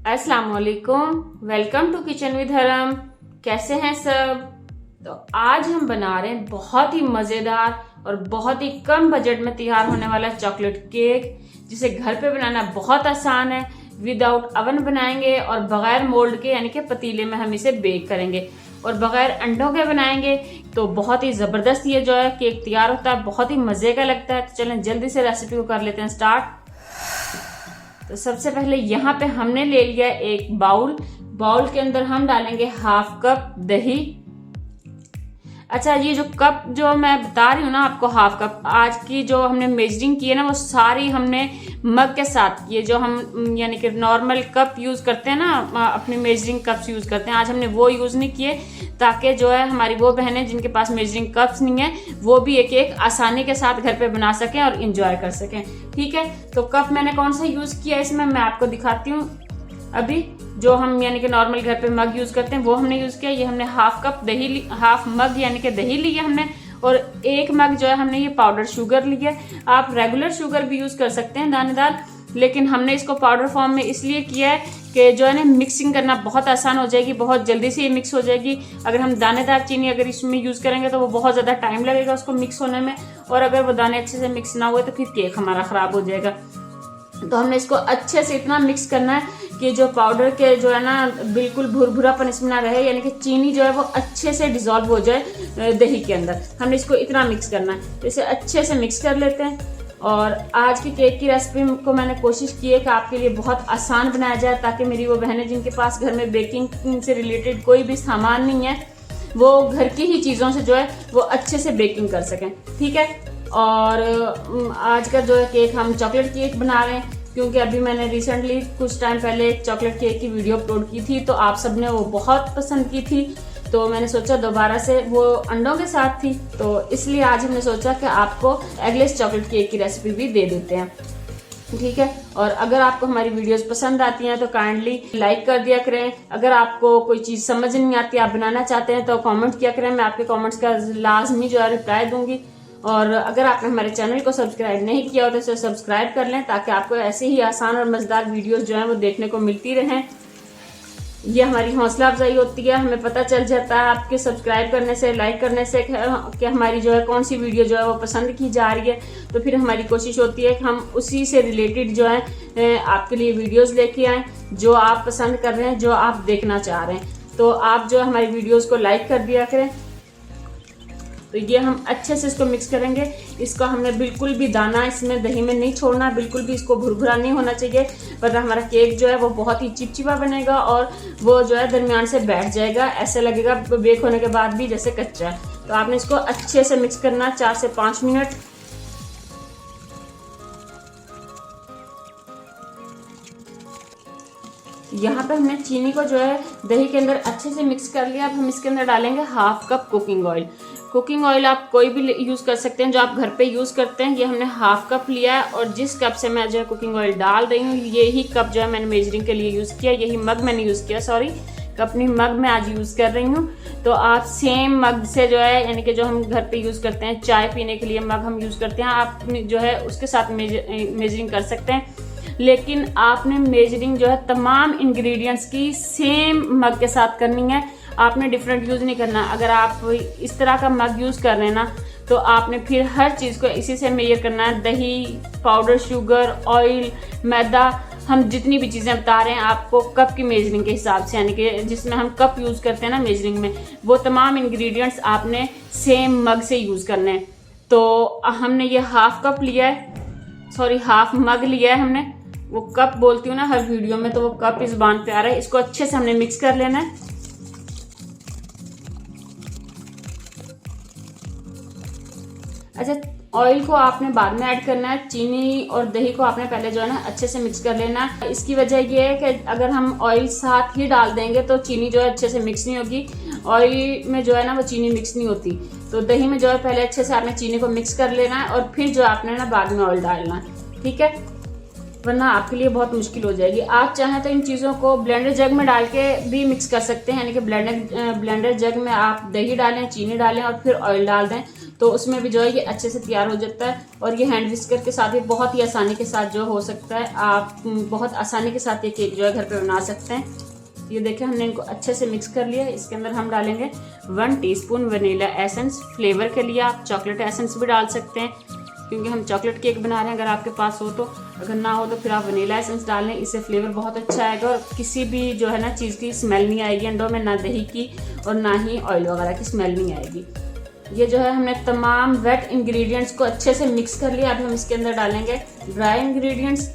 अस्सलाम वालेकुम, welcome to kitchen with हरम। कैसे हैं सब? तो आज हम बना रहे हैं बहुत ही मज़ेदार और बहुत ही कम बजट में तैयार होने वाला चॉकलेट केक, जिसे घर पे बनाना बहुत आसान है। विदाउट अवन बनाएंगे और बगैर मोल्ड के यानी कि पतीले में हम इसे बेक करेंगे और बगैर अंडों के बनाएंगे तो बहुत ही ज़बरदस्त ये जो है केक तैयार होता है, बहुत ही मज़े का लगता है। तो चलें जल्दी से रेसिपी को कर लेते हैं स्टार्ट। तो सबसे पहले यहाँ पे हमने ले लिया एक बाउल के अंदर हम डालेंगे हाफ कप दही। अच्छा, ये जो कप जो मैं बता रही हूँ ना आपको, हाफ कप, आज की जो हमने मेजरिंग की है ना वो सारी हमने मग के साथ, ये जो हम यानी कि नॉर्मल कप यूज़ करते हैं ना, अपनी मेजरिंग कप्स यूज़ करते हैं, आज हमने वो यूज़ नहीं किए, ताकि जो है हमारी वो बहनें जिनके पास मेजरिंग कप्स नहीं है वो भी एक एक आसानी के साथ घर पे बना सकें और इंजॉय कर सकें। ठीक है, तो कप मैंने कौन सा यूज़ किया इसमें मैं आपको दिखाती हूँ। अभी जो हम यानी कि नॉर्मल घर पे मग यूज़ करते हैं वो हमने यूज़ किया। ये हमने हाफ कप दही ली, हाफ मग यानी कि दही ली है हमने, और एक मग जो है हमने ये पाउडर शुगर ली है। आप रेगुलर शुगर भी यूज़ कर सकते हैं दानेदार, लेकिन हमने इसको पाउडर फॉर्म में इसलिए किया है कि जो है ना मिक्सिंग करना बहुत आसान हो जाएगी, बहुत जल्दी से ये मिक्स हो जाएगी। अगर हम दानेदार चीनी अगर इसमें यूज़ करेंगे तो वो बहुत ज़्यादा टाइम लगेगा उसको मिक्स होने में, और अगर वो दाने अच्छे से मिक्स ना हुए तो फिर केक हमारा ख़राब हो जाएगा। तो हमने इसको अच्छे से इतना मिक्स करना है कि जो पाउडर के जो है ना बिल्कुल भुरभुरापन इसमें ना रहे, यानी कि चीनी जो है वो अच्छे से डिसॉल्व हो जाए दही के अंदर। हमने इसको इतना मिक्स करना है, इसे अच्छे से मिक्स कर लेते हैं। और आज की केक की रेसिपी को मैंने कोशिश की है कि आपके लिए बहुत आसान बनाया जाए, ताकि मेरी वो बहनें जिनके पास घर में बेकिंग से रिलेटेड कोई भी सामान नहीं है वो घर की ही चीज़ों से जो है वो अच्छे से बेकिंग कर सकें। ठीक है, और आज का जो है केक हम चॉकलेट केक बना रहे हैं, क्योंकि अभी मैंने रिसेंटली कुछ टाइम पहले एक चॉकलेट केक की वीडियो अपलोड की थी, तो आप सबने वो बहुत पसंद की थी, तो मैंने सोचा दोबारा से, वो अंडों के साथ थी, तो इसलिए आज हमने सोचा कि आपको एगलेस चॉकलेट केक की रेसिपी भी दे देते हैं। ठीक है, और अगर आपको हमारी वीडियोस पसंद आती हैं तो काइंडली लाइक कर दिया करें। अगर आपको कोई चीज़ समझ नहीं आती, आप बनाना चाहते हैं तो कमेंट किया करें, मैं आपके कमेंट्स का लाजमी जो है रिप्लाई दूंगी। और अगर आपने हमारे चैनल को सब्सक्राइब नहीं किया हो तो इसे सब्सक्राइब कर लें, ताकि आपको ऐसे ही आसान और मज़ेदार वीडियोस जो हैं वो देखने को मिलती रहें। ये हमारी हौसला अफजाई होती है, हमें पता चल जाता है आपके सब्सक्राइब करने से, लाइक करने से कि हमारी जो है कौन सी वीडियो जो है वो पसंद की जा रही है। तो फिर हमारी कोशिश होती है कि हम उसी से रिलेटेड जो है आपके लिए वीडियोस लेके आएँ जो आप पसंद कर रहे हैं, जो आप देखना चाह रहे हैं। तो आप जो हमारी वीडियोस को लाइक कर दिया करें। तो ये हम अच्छे से इसको मिक्स करेंगे। इसको हमने बिल्कुल भी दाना इसमें दही में नहीं छोड़ना, बिल्कुल भी इसको भुरभुरा नहीं होना चाहिए, वरना हमारा केक जो है वो बहुत ही चिपचिपा बनेगा और वो जो है दरमियान से बैठ जाएगा, ऐसे लगेगा बेक होने के बाद भी जैसे कच्चा है। तो आपने इसको अच्छे से मिक्स करना 4 से 5 मिनट। यहाँ पे हमने चीनी को जो है दही के अंदर अच्छे से मिक्स कर लिया। अब हम इसके अंदर डालेंगे half cup cooking oil. Cooking oil आप कोई भी यूज़ कर सकते हैं जो आप घर पे यूज़ करते हैं। ये हमने हाफ कप लिया है, और जिस कप से मैं जो है कुकिंग ऑयल डाल रही हूँ यही कप जो है मैंने मेजरिंग के लिए यूज़ किया, यही मग मैंने यूज़ किया, सॉरी अपनी मग में आज यूज़ कर रही हूँ। तो आप सेम मग से जो है, यानी कि जो हम घर पे यूज़ करते हैं चाय पीने के लिए मग हम यूज़ करते हैं, आप जो है उसके साथ मेजरिंग कर सकते हैं। लेकिन आपने मेजरिंग जो है तमाम इंग्रेडिएंट्स की सेम मग के साथ करनी है, आपने डिफरेंट यूज़ नहीं करना। अगर आप इस तरह का मग यूज़ कर रहे हैं ना तो आपने फिर हर चीज़ को इसी से मेजर करना है। दही, पाउडर शुगर, ऑयल, मैदा, हम जितनी भी चीज़ें बता रहे हैं आपको कप की मेजरिंग के हिसाब से, यानी कि जिसमें हम कप यूज़ करते हैं ना मेजरिंग में, वो तमाम इंग्रेडिएंट्स आपने सेम मग से यूज़ करने हैं। तो हमने ये हाफ कप लिया है, सॉरी हाफ मग लिया है हमने, वो कप बोलती हूँ ना हर वीडियो में, तो वो कप इस बान पे आ रहा है। इसको अच्छे से हमने मिक्स कर लेना है। अच्छा, ऑयल को आपने बाद में ऐड करना है, चीनी और दही को आपने पहले जो है ना अच्छे से मिक्स कर लेना है। इसकी वजह ये है कि अगर हम ऑयल साथ ही डाल देंगे तो चीनी जो है अच्छे से मिक्स नहीं होगी, ऑयल में जो है ना वो चीनी मिक्स नहीं होती। तो दही में जो है पहले अच्छे से आपने चीनी को मिक्स कर लेना है और फिर जो आपने ना बाद में ऑयल डालना है। ठीक है, वरना आपके लिए बहुत मुश्किल हो जाएगी। आप चाहें तो इन चीज़ों को ब्लेंडर जग में डाल के भी मिक्स कर सकते हैं, यानी कि ब्लेंडर जग में आप दही डालें, चीनी डालें और फिर ऑयल डाल दें, तो उसमें भी जो है ये अच्छे से तैयार हो जाता है। और ये हैंड विस्कर के साथ भी बहुत ही आसानी के साथ जो हो सकता है, आप बहुत आसानी के साथ ये केक जो है घर पे बना सकते हैं। ये देखिए हमने इनको अच्छे से मिक्स कर लिया है। इसके अंदर हम डालेंगे 1 टीस्पून वनीला एसेंस। फ्लेवर के लिए आप चॉकलेट एसेंस भी डाल सकते हैं, क्योंकि हम चॉकलेट केक बना रहे हैं। अगर आपके पास हो तो, अगर ना हो तो फिर आप वनीला एसेंस डाल लें, इससे फ्लेवर बहुत अच्छा आएगा और किसी भी जो है ना चीज़ की स्मेल नहीं आएगी अंडों में, ना दही की और ना ही ऑयल वगैरह की स्मेल नहीं आएगी। ये जो है हमने तमाम वेट इंग्रेडिएंट्स को अच्छे से मिक्स कर लिया। अभी हम इसके अंदर डालेंगे ड्राई इंग्रेडिएंट्स।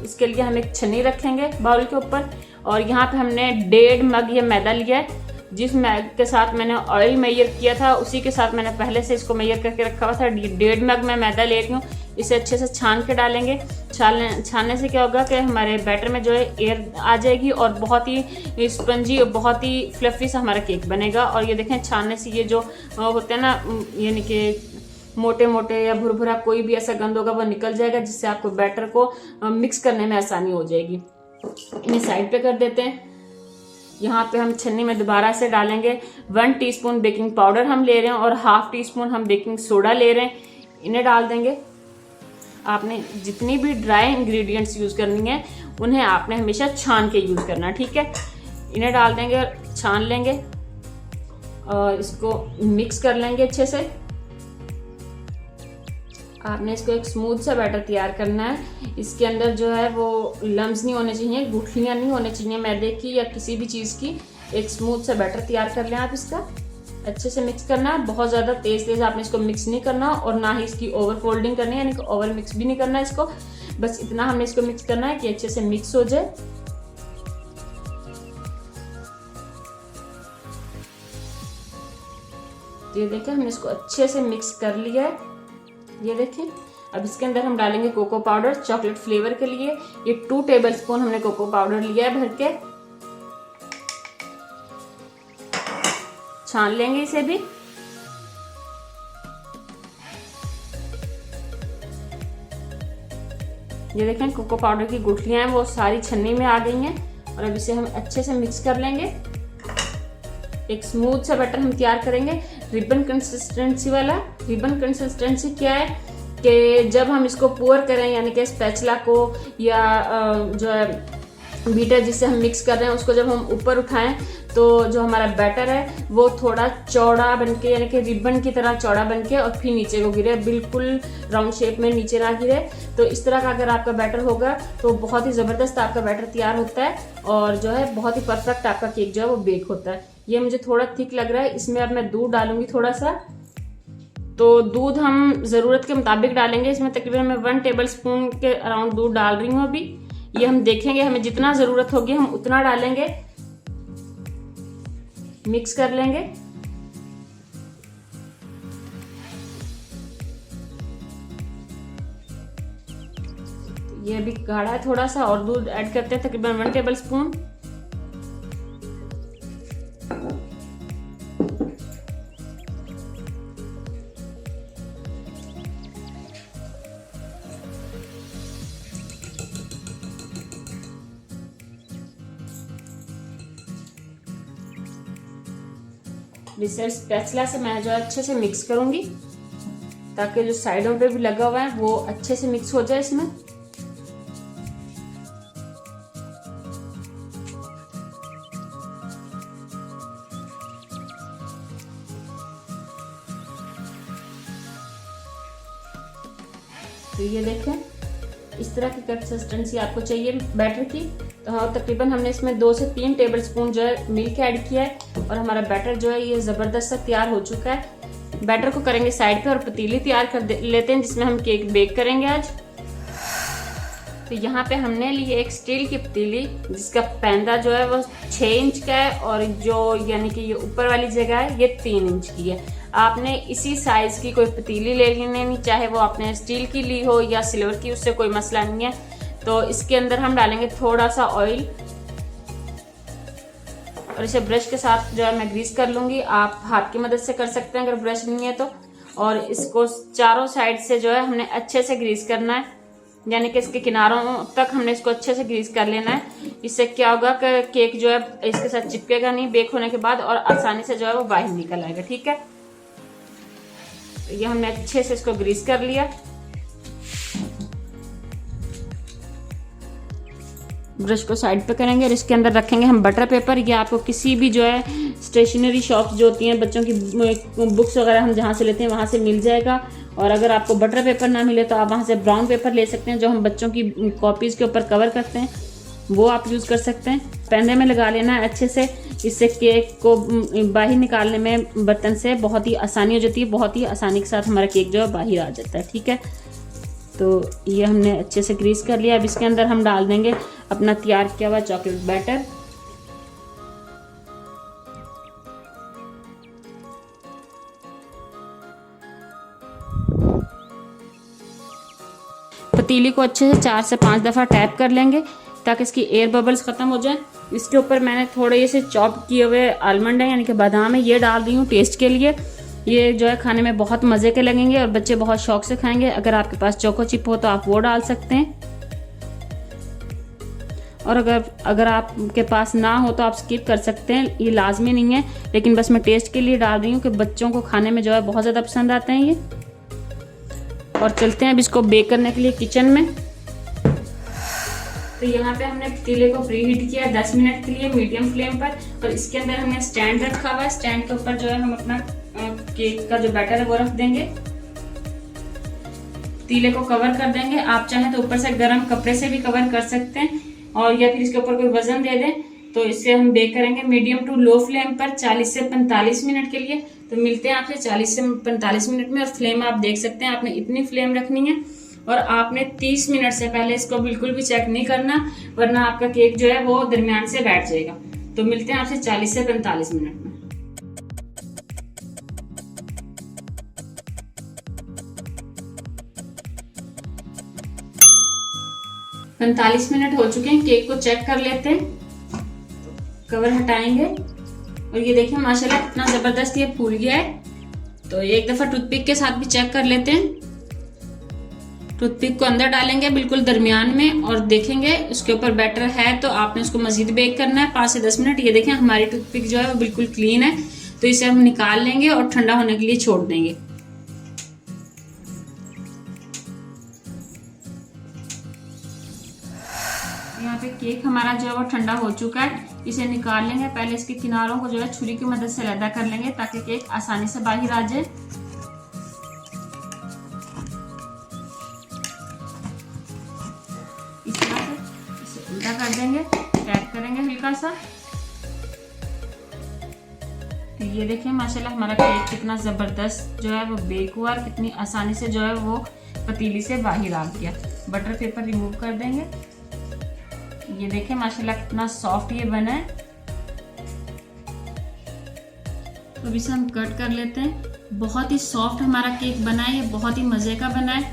इसके लिए हम एक छन्नी रखेंगे बाउल के ऊपर, और यहाँ पे हमने 1.5 मग ये मैदा लिया है। जिस मैग के साथ मैंने ऑयल मेजर किया था उसी के साथ मैंने पहले से इसको मेजर करके रखा हुआ था। 1.5 मग मैं मैदा ले रही हूँ। इसे अच्छे से छान के डालेंगे। छानने से क्या होगा कि हमारे बैटर में जो है एयर आ जाएगी और बहुत ही स्पंजी और बहुत ही फ्लफी सा हमारा केक बनेगा। और ये देखें, छानने से ये जो होते हैं ना, यानी कि मोटे मोटे या भुरभुरा कोई भी ऐसा गंद होगा वो निकल जाएगा, जिससे आपको बैटर को मिक्स करने में आसानी हो जाएगी। इन्हें साइड पे कर देते हैं। यहाँ पे हम छन्नी में दोबारा से डालेंगे 1 टीस्पून बेकिंग पाउडर हम ले रहे हैं और 1/2 टीस्पून हम बेकिंग सोडा ले रहे हैं। इन्हें डाल देंगे। आपने जितनी भी ड्राई इंग्रेडिएंट्स यूज़ करनी है उन्हें आपने हमेशा छान के यूज़ करना है, ठीक है। इन्हें डाल देंगे और छान लेंगे और इसको मिक्स कर लेंगे अच्छे से। आपने इसको एक स्मूथ सा बैटर तैयार करना है। इसके अंदर जो है वो लम्स नहीं होने चाहिए, गुठलियाँ नहीं होने चाहिए मैदे की या किसी भी चीज़ की। एक स्मूथ सा बैटर तैयार कर लें आप। इसका अच्छे से मिक्स करना है। बहुत ज़्यादा तेज़ आपने इसको मिक्स नहीं करना और ना ही इसकी ओवर फोल्डिंग करनी है, यानी कि ओवर मिक्स भी नहीं करना है इसको। बस इतना हमने इसको मिक्स करना है कि अच्छे से मिक्स हो जाए। ये देखें, हमने इसको अच्छे से मिक्स कर लिया है। ये देखें, अब इसके अंदर हम डालेंगे कोको पाउडर चॉकलेट फ्लेवर के लिए। ये 2 टेबलस्पून हमने कोको पाउडर लिया है भर के। छान लेंगे इसे भी। ये देखें, कोको पाउडर की गुठलियां हैं वो सारी छन्नी में आ गई हैं। और अब इसे हम अच्छे से मिक्स कर लेंगे। एक स्मूथ सा बैटर हम तैयार करेंगे, रिबन कंसिस्टेंसी वाला। रिबन कंसिस्टेंसी क्या है कि जब हम इसको पोर करें, यानी कि स्पैचुला को या जो है बीटर जिससे हम मिक्स कर रहे हैं उसको जब हम ऊपर उठाएं तो जो हमारा बैटर है वो थोड़ा चौड़ा बनके, यानी कि रिबन की तरह चौड़ा बनके और फिर नीचे को गिरे, बिल्कुल राउंड शेप में नीचे ना गिरे। तो इस तरह का अगर आपका बैटर होगा तो बहुत ही ज़बरदस्त आपका बैटर तैयार होता है और जो है बहुत ही परफेक्ट आपका केक जो है वो बेक होता है। ये मुझे थोड़ा थिक लग रहा है, इसमें अब मैं दूध डालूंगी थोड़ा सा। तो दूध हम ज़रूरत के मुताबिक डालेंगे। इसमें तकरीबन मैं 1 टेबलस्पून के अराउंड दूध डाल रही हूँ अभी। ये हम देखेंगे, हमें जितना ज़रूरत होगी हम उतना डालेंगे। मिक्स कर लेंगे। ये अभी गाढ़ा है थोड़ा सा, और दूध ऐड करते हैं तकरीबन 1 टेबलस्पून। इसे स्पैचुला से मैं जो है अच्छे से मिक्स करूंगी ताकि जो साइडों पे भी लगा हुआ है वो अच्छे से मिक्स हो जाए इसमें। तो ये देखें, इस तरह की कंसिस्टेंसी आपको चाहिए बैटर की। तो तकरीबन हमने इसमें 2 से 3 टेबलस्पून जो है मिल्क ऐड किया है और हमारा बैटर जो है ये ज़बरदस्त सा तैयार हो चुका है। बैटर को करेंगे साइड पे और पतीली तैयार कर लेते हैं जिसमें हम केक बेक करेंगे आज। तो यहाँ पे हमने ली एक स्टील की पतीली जिसका पैंदा जो है वो 6 इंच का है और जो यानी कि ये ऊपर वाली जगह है ये 3 इंच की है। आपने इसी साइज की कोई पतीली ले लेनी, चाहे वो आपने स्टील की ली हो या सिल्वर की, उससे कोई मसला नहीं है। तो इसके अंदर हम डालेंगे थोड़ा सा ऑयल और इसे ब्रश के साथ जो है मैं ग्रीस कर लूँगी। आप हाथ की मदद से कर सकते हैं अगर ब्रश नहीं है तो। और इसको चारों साइड से जो है हमने अच्छे से ग्रीस करना है, यानी कि इसके किनारों तक हमने इसको अच्छे से ग्रीस कर लेना है। इससे क्या होगा कि केक जो है इसके साथ चिपकेगा नहीं बेक होने के बाद और आसानी से जो है वो बाहर निकल आएगा, ठीक है। ये हमने अच्छे से इसको ग्रीस कर लिया। ब्रश को साइड पे करेंगे और इसके अंदर रखेंगे हम बटर पेपर। ये आपको किसी भी जो है स्टेशनरी शॉप्स जो होती हैं, बच्चों की बुक्स वगैरह हम जहाँ से लेते हैं वहाँ से मिल जाएगा। और अगर आपको बटर पेपर ना मिले तो आप वहाँ से ब्राउन पेपर ले सकते हैं, जो हम बच्चों की कॉपीज़ के ऊपर कवर करते हैं, वो आप यूज़ कर सकते हैं। पैने में लगा लेना है अच्छे से। इससे केक को बाहर निकालने में बर्तन से बहुत ही आसानी हो जाती है, बहुत ही आसानी के साथ हमारा केक जो है बाहर आ जाता है। ठीक है, तो ये हमने अच्छे से ग्रीस कर लिया। अब इसके अंदर हम डाल देंगे अपना तैयार किया हुआ चॉकलेट बैटर। पतीली को अच्छे से 4 से 5 दफ़ा टैप कर लेंगे ताकि इसकी एयर बबल्स ख़त्म हो जाए। इसके ऊपर मैंने थोड़े से चॉप किए हुए आलमंड है यानी कि बादाम है, ये डाल दी हूँ टेस्ट के लिए। ये जो है खाने में बहुत मज़े के लगेंगे और बच्चे बहुत शौक से खाएंगे। अगर आपके पास चोको चिप हो तो आप वो डाल सकते हैं, और अगर आपके पास ना हो तो आप स्किप कर सकते हैं, ये लाजमी नहीं है। लेकिन बस मैं टेस्ट के लिए डाल रही हूँ कि बच्चों को खाने में जो है बहुत ज़्यादा पसंद आते हैं ये। और चलते हैं अब इसको बेक करने के लिए किचन में। तो यहाँ पे हमने पतीले को प्री हीट किया 10 मिनट के लिए मीडियम फ्लेम पर, और इसके अंदर हमने स्टैंड रखा हुआ है। स्टैंड के ऊपर जो है हम अपना केक का जो बैटर है वो रख देंगे, पतीले को कवर कर देंगे। आप चाहें तो ऊपर से गर्म कपड़े से भी कवर कर सकते हैं, और या फिर इसके ऊपर कोई वजन दे दें। तो इससे हम बेक करेंगे मीडियम टू लो फ्लेम पर 40 से 45 मिनट के लिए। तो मिलते हैं आपसे 40 से 45 मिनट में। और फ्लेम आप देख सकते हैं, आपने इतनी फ्लेम रखनी है, और आपने 30 मिनट से पहले इसको बिल्कुल भी चेक नहीं करना, वरना आपका केक जो है वो दरमियान से बैठ जाएगा। तो मिलते हैं आपसे 40 से 45 मिनट में। तो 45 मिनट हो चुके हैं, केक को चेक कर लेते हैं। कवर हटाएंगे और ये देखिए माशाल्लाह कितना जबरदस्त ये फूल गया है। तो एक दफा टूथपिक के साथ भी चेक कर लेते हैं। टूथपिक को अंदर डालेंगे बिल्कुल दरमियान में, और देखेंगे उसके ऊपर बैटर है तो आपने उसको मजीद बेक करना है 5 से 10 मिनट। ये देखें हमारी टूथपिक जो है वो बिल्कुल क्लीन है। तो इसे हम निकाल लेंगे और ठंडा होने के लिए छोड़ देंगे। यहाँ पे केक हमारा जो है वो ठंडा हो चुका है। इसे निकाल लेंगे। पहले इसके किनारों को जो है छुरी की मदद से अलग कर लेंगे ताकि केक आसानी से बाहर आ जाए। इस तरह से इसे उल्टा कर देंगे, टैप करेंगे हल्का सा। तो ये देखिए माशाल्लाह हमारा केक कितना जबरदस्त जो है वो बेक हुआ और कितनी आसानी से जो है वो पतीली से बाहर आ गया। बटर पेपर रिमूव कर देंगे। ये देखें माशाल्लाह कितना सॉफ्ट ये बना है। तो इसे हम कट कर लेते हैं। बहुत ही सॉफ्ट हमारा केक बना है, ये बहुत ही मज़े का बना है।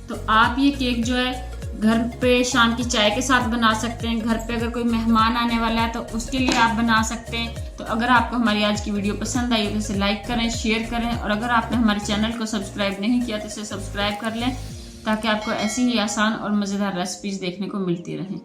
तो आप ये केक जो है घर पे शाम की चाय के साथ बना सकते हैं। घर पे अगर कोई मेहमान आने वाला है तो उसके लिए आप बना सकते हैं। तो अगर आपको हमारी आज की वीडियो पसंद आई तो इसे लाइक करें, शेयर करें, और अगर आपने हमारे चैनल को सब्सक्राइब नहीं किया तो इसे सब्सक्राइब कर लें ताकि आपको ऐसी ही आसान और मज़ेदार रेसिपीज़ देखने को मिलती रहें।